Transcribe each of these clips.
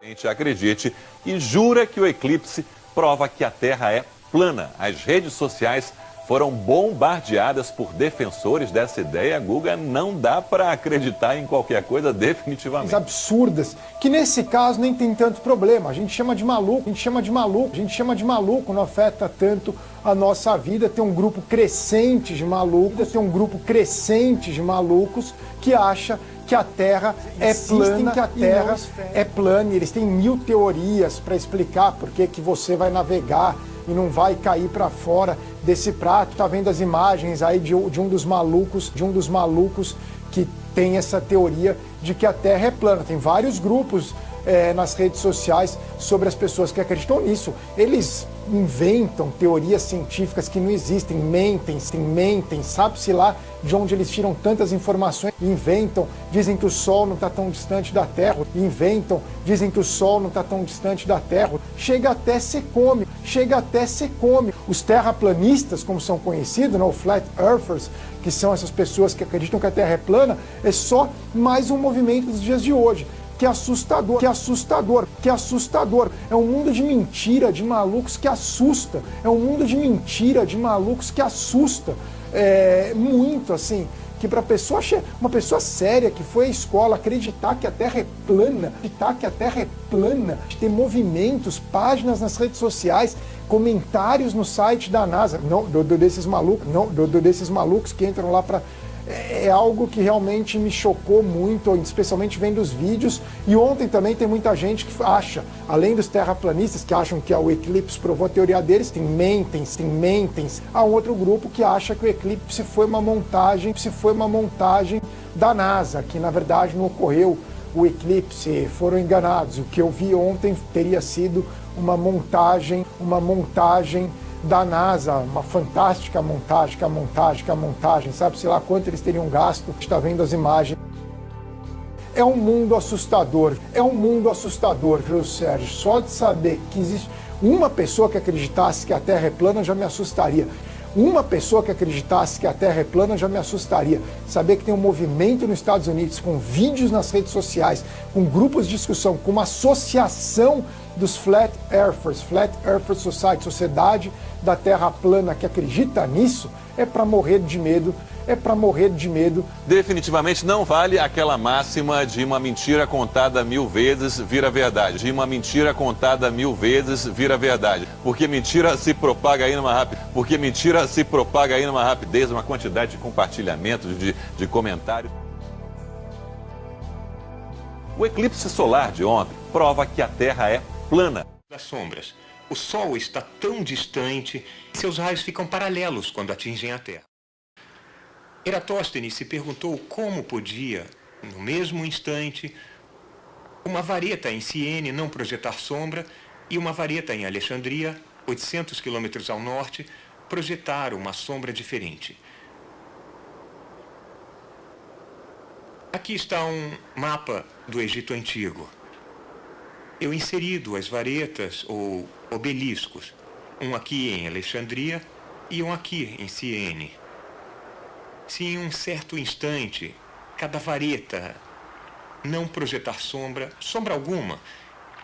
Gente, acredite e jura que o eclipse prova que a Terra é plana. As redes sociais foram bombardeadas por defensores dessa ideia. Guga, não dá para acreditar em qualquer coisa definitivamente. Absurdas, que nesse caso nem tem tanto problema. A gente chama de maluco, a gente chama de maluco, a gente chama de maluco, não afeta tanto a nossa vida. Tem um grupo crescente de malucos, que acha que a Terra é plana, que a Terra é plana. Eles têm 1000 teorias para explicar por que você vai navegar e não vai cair para fora desse prato. Tá vendo as imagens aí de um dos malucos que tem essa teoria de que a Terra é plana. Tem vários grupos nas redes sociais sobre as pessoas que acreditam nisso. Eles inventam teorias científicas que não existem, mentem, sabe-se lá de onde eles tiram tantas informações, inventam, dizem que o Sol não está tão distante da Terra, dizem que o Sol não está tão distante da Terra, chega até ser cômico. Os terraplanistas, como são conhecidos, o Flat Earthers, que são essas pessoas que acreditam que a Terra é plana, é só mais um movimento dos dias de hoje. Que é assustador. É um mundo de mentira, de malucos que assusta. Muito assim, que para uma pessoa séria que foi à escola acreditar que a Terra é plana, tem movimentos, páginas nas redes sociais, comentários no site da NASA, desses malucos que entram lá para... É algo que realmente me chocou muito, especialmente vendo os vídeos. E ontem também tem muita gente que acha, além dos terraplanistas que acham que o eclipse provou a teoria deles, tem mentens. Há um outro grupo que acha que o eclipse foi uma montagem da NASA, que na verdade não ocorreu o eclipse, foram enganados. O que eu vi ontem teria sido uma montagem da NASA, uma fantástica montagem, sabe-se lá quanto eles teriam gasto. Está vendo as imagens. É um mundo assustador, viu, Sérgio? Só de saber que existe uma pessoa que acreditasse que a Terra é plana já me assustaria. Saber que tem um movimento nos Estados Unidos com vídeos nas redes sociais, com grupos de discussão, com uma associação dos Flat Earthers Society, Sociedade da Terra Plana, que acredita nisso, é para morrer de medo. Definitivamente não vale aquela máxima de uma mentira contada 1000 vezes vira verdade. Porque mentira se propaga aí numa rapidez, uma quantidade de compartilhamentos, de comentários. O eclipse solar de ontem prova que a Terra é plana. Das sombras. O Sol está tão distante, seus raios ficam paralelos quando atingem a Terra. Eratóstenes se perguntou como podia, no mesmo instante, uma vareta em Siene não projetar sombra e uma vareta em Alexandria, 800 quilômetros ao norte, projetar uma sombra diferente. Aqui está um mapa do Egito Antigo. Eu inseri 2 varetas ou obeliscos, um aqui em Alexandria e um aqui em Siene. Se em um certo instante cada vareta não projetar sombra alguma,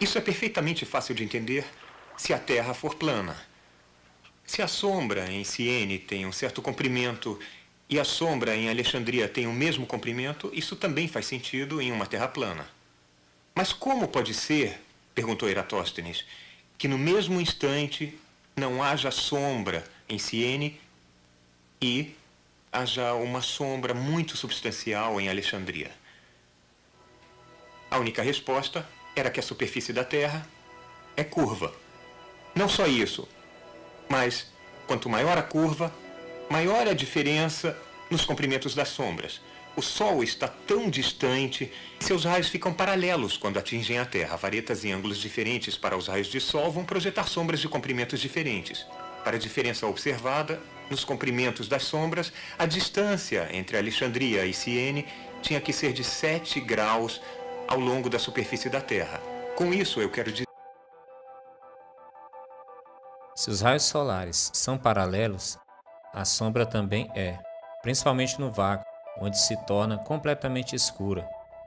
isso é perfeitamente fácil de entender se a Terra for plana. Se a sombra em Siene tem um certo comprimento e a sombra em Alexandria tem o mesmo comprimento, isso também faz sentido em uma Terra plana. Mas como pode ser, perguntou Eratóstenes, que no mesmo instante não haja sombra em Siene e haja uma sombra muito substancial em Alexandria? A única resposta era que a superfície da Terra é curva. Não só isso, mas quanto maior a curva, maior a diferença nos comprimentos das sombras. O Sol está tão distante, seus raios ficam paralelos quando atingem a Terra. Varetas em ângulos diferentes para os raios de Sol vão projetar sombras de comprimentos diferentes. Para a diferença observada nos comprimentos das sombras, a distância entre Alexandria e Siene tinha que ser de 7 graus ao longo da superfície da Terra. Com isso, eu quero dizer... Se os raios solares são paralelos, a sombra também é, principalmente no vácuo, onde se torna completamente escura.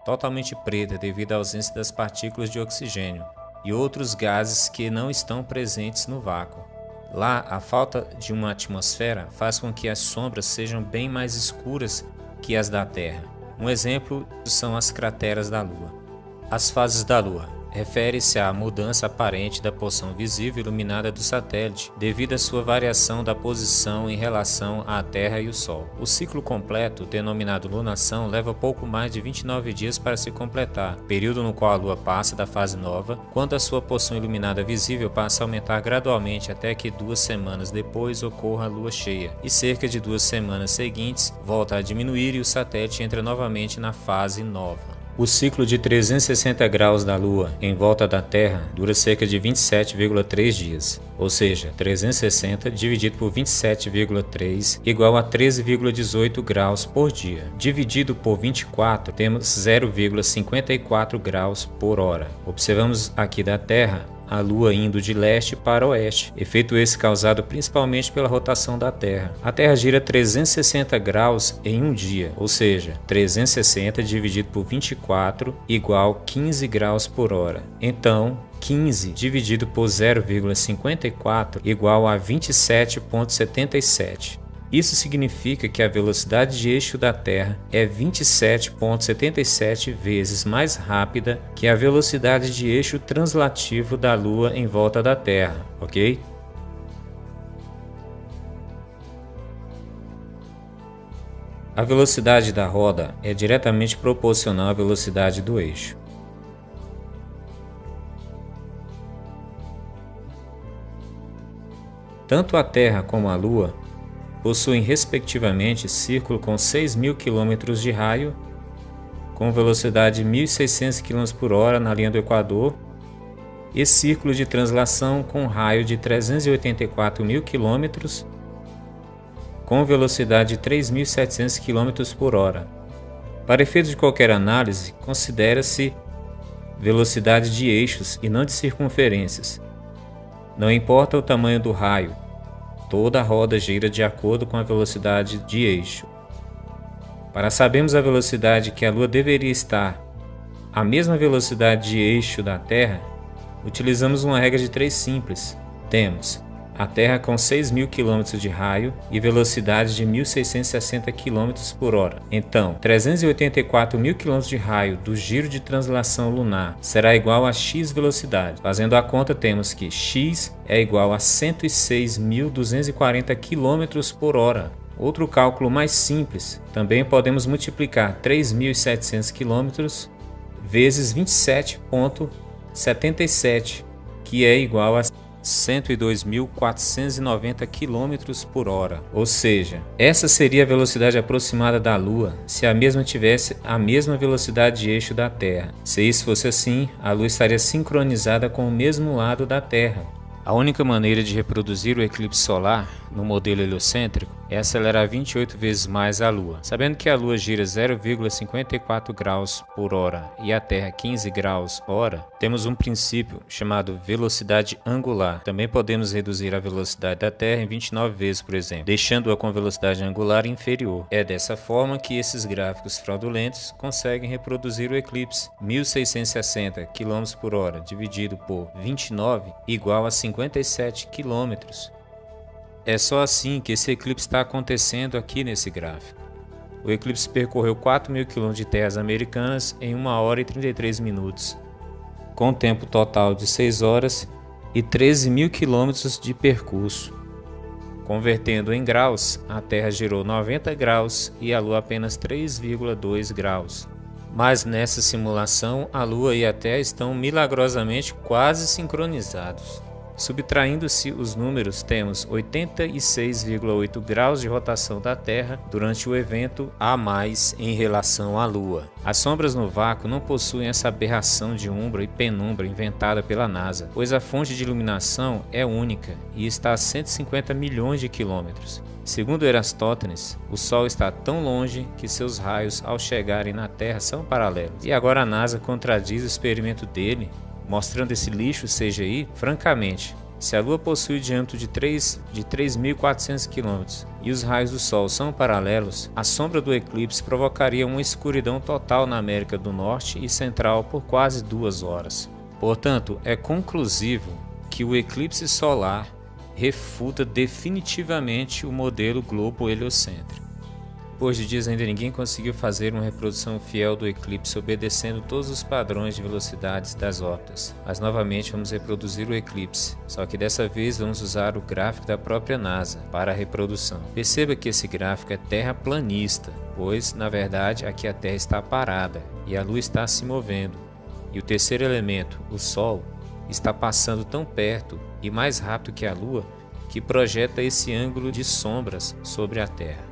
totalmente preta devido à ausência das partículas de oxigênio e outros gases que não estão presentes no vácuo. Lá, a falta de uma atmosfera faz com que as sombras sejam bem mais escuras que as da Terra. Um exemplo são as crateras da Lua. As fases da Lua refere-se à mudança aparente da porção visível iluminada do satélite devido à sua variação da posição em relação à Terra e o Sol. O ciclo completo, denominado lunação, leva pouco mais de 29 dias para se completar, período no qual a Lua passa da fase nova, quando a sua porção iluminada visível passa a aumentar gradualmente até que 2 semanas depois ocorra a Lua cheia, e cerca de 2 semanas seguintes volta a diminuir e o satélite entra novamente na fase nova. O ciclo de 360 graus da Lua em volta da Terra dura cerca de 27,3 dias, ou seja, 360 dividido por 27,3 igual a 13,18 graus por dia. Dividido por 24, temos 0,54 graus por hora. Observamos aqui da Terra a Lua indo de leste para oeste, efeito esse causado principalmente pela rotação da Terra. A Terra gira 360 graus em um dia, ou seja, 360 dividido por 24 igual 15 graus por hora. Então, 15 dividido por 0,54 igual a 27,77. Isso significa que a velocidade de eixo da Terra é 27,77 vezes mais rápida que a velocidade de eixo translativo da Lua em volta da Terra, ok? A velocidade da roda é diretamente proporcional à velocidade do eixo. Tanto a Terra como a Lua possuem respectivamente círculo com 6.000 km de raio, com velocidade de 1.600 km por hora na linha do Equador, e círculo de translação com raio de 384.000 km, com velocidade de 3.700 km por hora. Para efeito de qualquer análise, considera-se velocidade de eixos e não de circunferências. Não importa o tamanho do raio, toda a roda gira de acordo com a velocidade de eixo. Para sabermos a velocidade que a Lua deveria estar, a mesma velocidade de eixo da Terra, utilizamos uma regra de 3 simples. Temos a Terra com 6.000 km de raio e velocidade de 1.660 km por hora. Então, 384.000 km de raio do giro de translação lunar será igual a x velocidade. Fazendo a conta, temos que x é igual a 106.240 km por hora. Outro cálculo mais simples, também podemos multiplicar 3.700 km vezes 27,77, que é igual a 102.490 km por hora. Ou seja, essa seria a velocidade aproximada da Lua se a mesma tivesse a mesma velocidade de eixo da Terra. Se isso fosse assim, a Lua estaria sincronizada com o mesmo lado da Terra. A única maneira de reproduzir o eclipse solar no modelo heliocêntrico é acelerar 28 vezes mais a Lua. Sabendo que a Lua gira 0,54 graus por hora e a Terra 15 graus hora, temos um princípio chamado velocidade angular. Também podemos reduzir a velocidade da Terra em 29 vezes, por exemplo, deixando-a com velocidade angular inferior. É dessa forma que esses gráficos fraudulentos conseguem reproduzir o eclipse. 1.660 km por hora dividido por 29 igual a 57 km. É só assim que esse eclipse está acontecendo aqui nesse gráfico. O eclipse percorreu 4.000 km de terras americanas em 1 hora e 33 minutos, com tempo total de 6 horas e 13.000 km de percurso. Convertendo em graus, a Terra girou 90 graus e a Lua apenas 3,2 graus. Mas nessa simulação, a Lua e a Terra estão milagrosamente quase sincronizados. Subtraindo-se os números, temos 86,8 graus de rotação da Terra durante o evento a mais em relação à Lua. As sombras no vácuo não possuem essa aberração de umbra e penumbra inventada pela NASA, pois a fonte de iluminação é única e está a 150 milhões de quilômetros. Segundo Eratóstenes, o Sol está tão longe que seus raios, ao chegarem na Terra, são paralelos. E agora a NASA contradiz o experimento dele, mostrando esse lixo CGI. Francamente, Se a Lua possui diâmetro de 3.400 km e os raios do Sol são paralelos, a sombra do eclipse provocaria uma escuridão total na América do Norte e Central por quase 2 horas. Portanto, é conclusivo que o eclipse solar refuta definitivamente o modelo globo heliocêntrico. Depois de dias ainda ninguém conseguiu fazer uma reprodução fiel do eclipse obedecendo todos os padrões de velocidades das órbitas. Mas novamente vamos reproduzir o eclipse, só que dessa vez vamos usar o gráfico da própria NASA para a reprodução. Perceba que esse gráfico é terraplanista, pois na verdade aqui a Terra está parada e a Lua está se movendo. E o terceiro elemento, o Sol, está passando tão perto e mais rápido que a Lua que projeta esse ângulo de sombras sobre a Terra.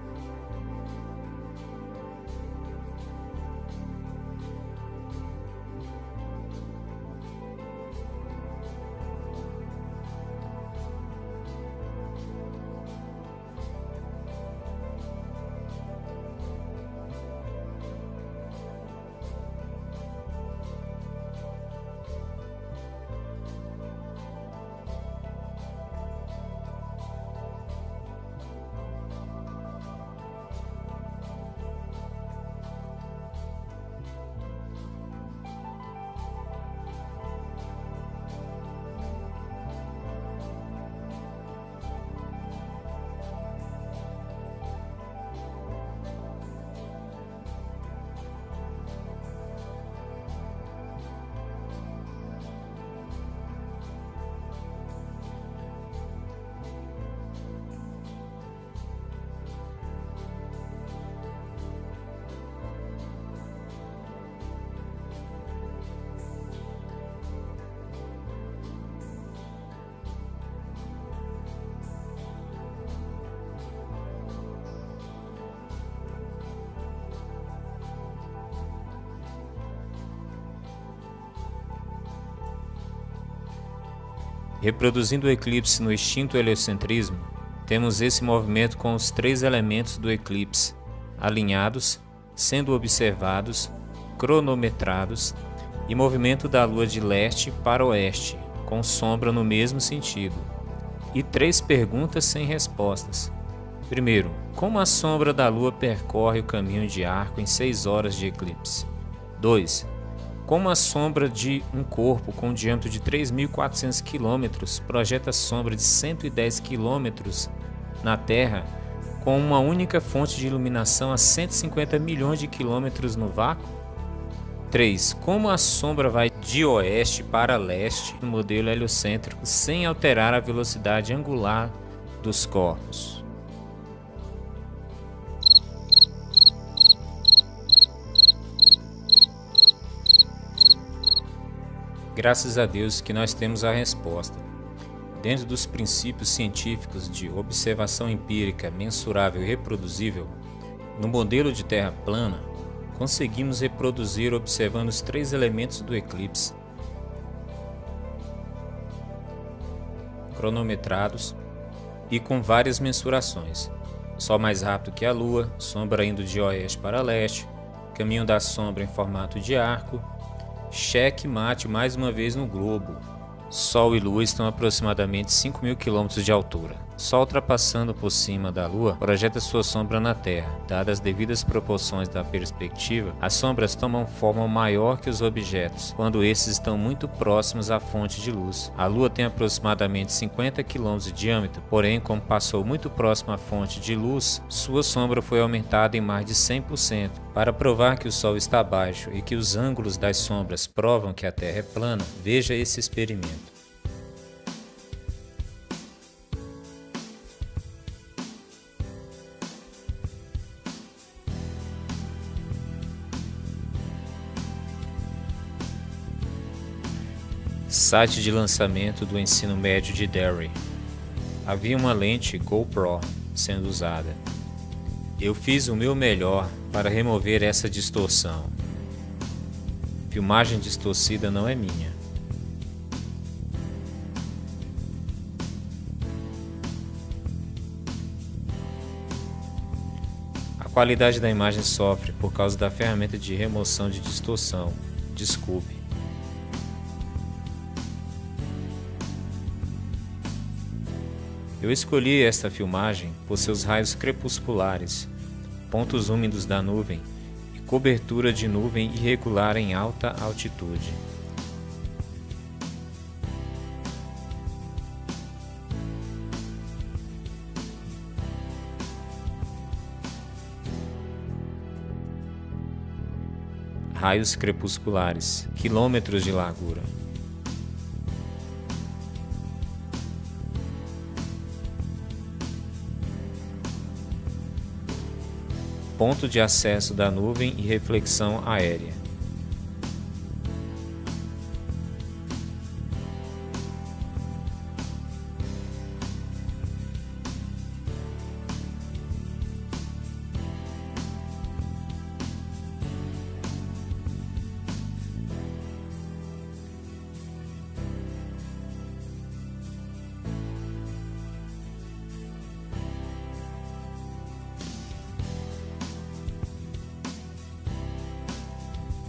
Reproduzindo o eclipse no extinto heliocentrismo, temos esse movimento com os 3 elementos do eclipse alinhados, sendo observados, cronometrados, e movimento da Lua de leste para oeste, com sombra no mesmo sentido. E 3 perguntas sem respostas. Primeiro, como a sombra da Lua percorre o caminho de arco em 6 horas de eclipse? 2. Como a sombra de um corpo com diâmetro de 3.400 km projeta sombra de 110 km na Terra com uma única fonte de iluminação a 150 milhões de quilômetros no vácuo? 3. Como a sombra vai de oeste para leste no modelo heliocêntrico sem alterar a velocidade angular dos corpos? Graças a Deus que nós temos a resposta. Dentro dos princípios científicos de observação empírica, mensurável e reproduzível, no modelo de Terra plana, conseguimos reproduzir observando os 3 elementos do eclipse, cronometrados e com várias mensurações. Sol mais rápido que a Lua, sombra indo de oeste para leste, caminho da sombra em formato de arco, cheque mate mais uma vez no globo. Sol e Lua estão a aproximadamente 5.000 km de altura. Sol ultrapassando por cima da Lua projeta sua sombra na Terra. Dadas as devidas proporções da perspectiva, as sombras tomam forma maior que os objetos, quando esses estão muito próximos à fonte de luz. A Lua tem aproximadamente 50 km de diâmetro, porém, como passou muito próximo à fonte de luz, sua sombra foi aumentada em mais de 100%. Para provar que o Sol está abaixo e que os ângulos das sombras provam que a Terra é plana, veja esse experimento. Site de lançamento do ensino médio de Derry. Havia uma lente GoPro sendo usada. Eu fiz o meu melhor para remover essa distorção. Filmagem distorcida não é minha. A qualidade da imagem sofre por causa da ferramenta de remoção de distorção. Desculpe. Eu escolhi esta filmagem por seus raios crepusculares, pontos úmidos da nuvem e cobertura de nuvem irregular em alta altitude. Raios crepusculares, quilômetros de largura. Ponto de acesso da nuvem e reflexão aérea.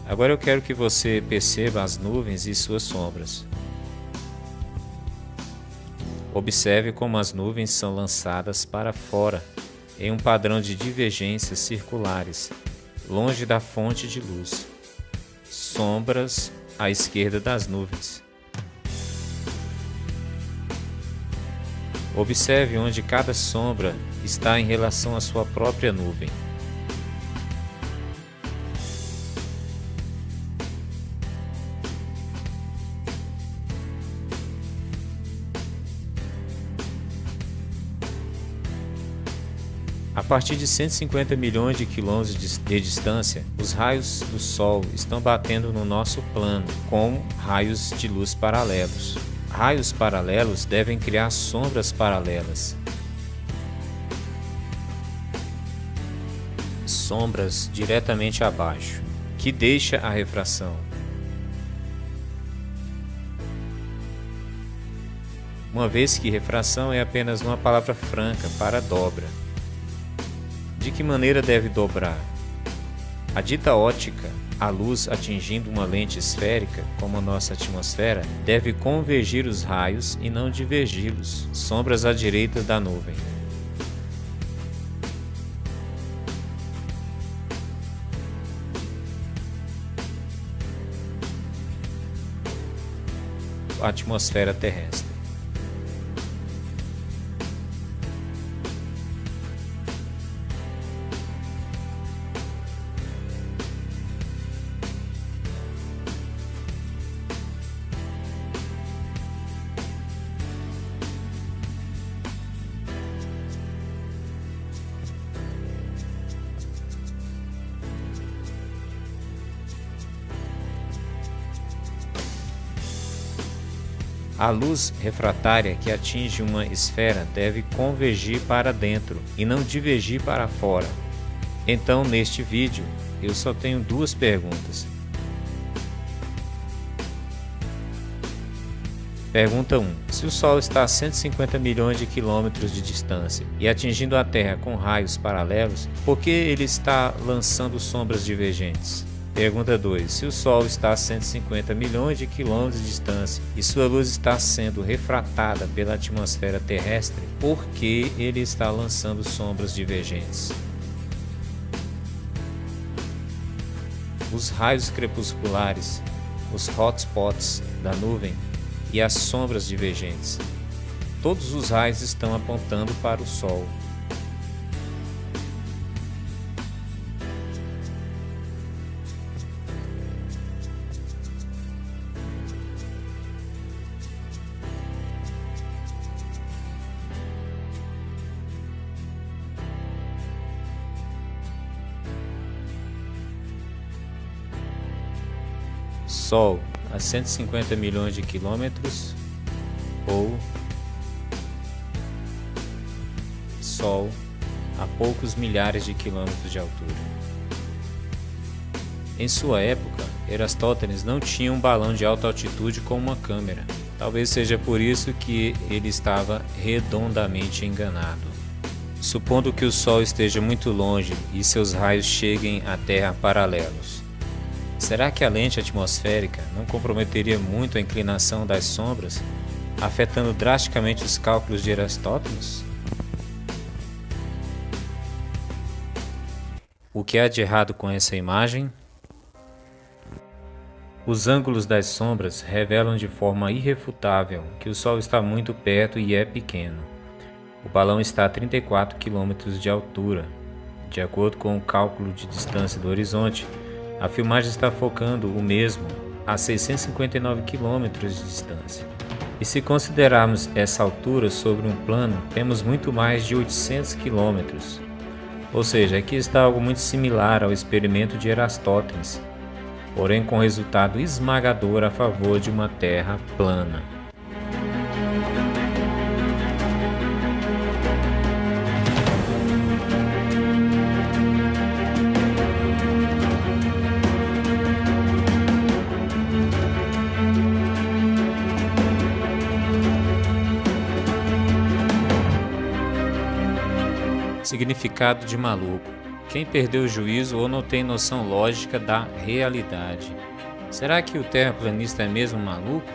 Agora eu quero que você perceba as nuvens e suas sombras. Observe como as nuvens são lançadas para fora em um padrão de divergências circulares, longe da fonte de luz. Sombras à esquerda das nuvens. Observe onde cada sombra está em relação à sua própria nuvem. A partir de 150 milhões de quilômetros de distância, os raios do Sol estão batendo no nosso plano, como raios de luz paralelos. Raios paralelos devem criar sombras paralelas. Sombras diretamente abaixo, que deixa a refração. Uma vez que refração é apenas uma palavra franca para dobra. De que maneira deve dobrar? A dita ótica, a luz atingindo uma lente esférica, como a nossa atmosfera, deve convergir os raios e não divergi-los, sombras à direita da nuvem. A atmosfera terrestre. A luz refratária que atinge uma esfera deve convergir para dentro e não divergir para fora. Então, neste vídeo, eu só tenho duas perguntas. Pergunta 1. Se o Sol está a 150 milhões de quilômetros de distância e atingindo a Terra com raios paralelos, por que ele está lançando sombras divergentes? Pergunta 2. Se o Sol está a 150 milhões de quilômetros de distância e sua luz está sendo refratada pela atmosfera terrestre, por que ele está lançando sombras divergentes? Os raios crepusculares, os hotspots da nuvem e as sombras divergentes. Todos os raios estão apontando para o Sol. Sol a 150 milhões de quilômetros ou Sol a poucos milhares de quilômetros de altura. Em sua época, Erastótenes não tinha um balão de alta altitude com uma câmera. Talvez seja por isso que ele estava redondamente enganado. Supondo que o Sol esteja muito longe e seus raios cheguem à Terra paralelos, será que a lente atmosférica não comprometeria muito a inclinação das sombras afetando drasticamente os cálculos de Aristóteles? O que há de errado com essa imagem? Os ângulos das sombras revelam de forma irrefutável que o Sol está muito perto e é pequeno. O balão está a 34 km de altura. De acordo com o cálculo de distância do horizonte, a filmagem está focando o mesmo a 659 km de distância. E se considerarmos essa altura sobre um plano, temos muito mais de 800 km. Ou seja, aqui está algo muito similar ao experimento de Aristóteles, porém com resultado esmagador a favor de uma Terra plana. Significado de maluco: quem perdeu o juízo ou não tem noção lógica da realidade. Será que o terraplanista é mesmo maluco?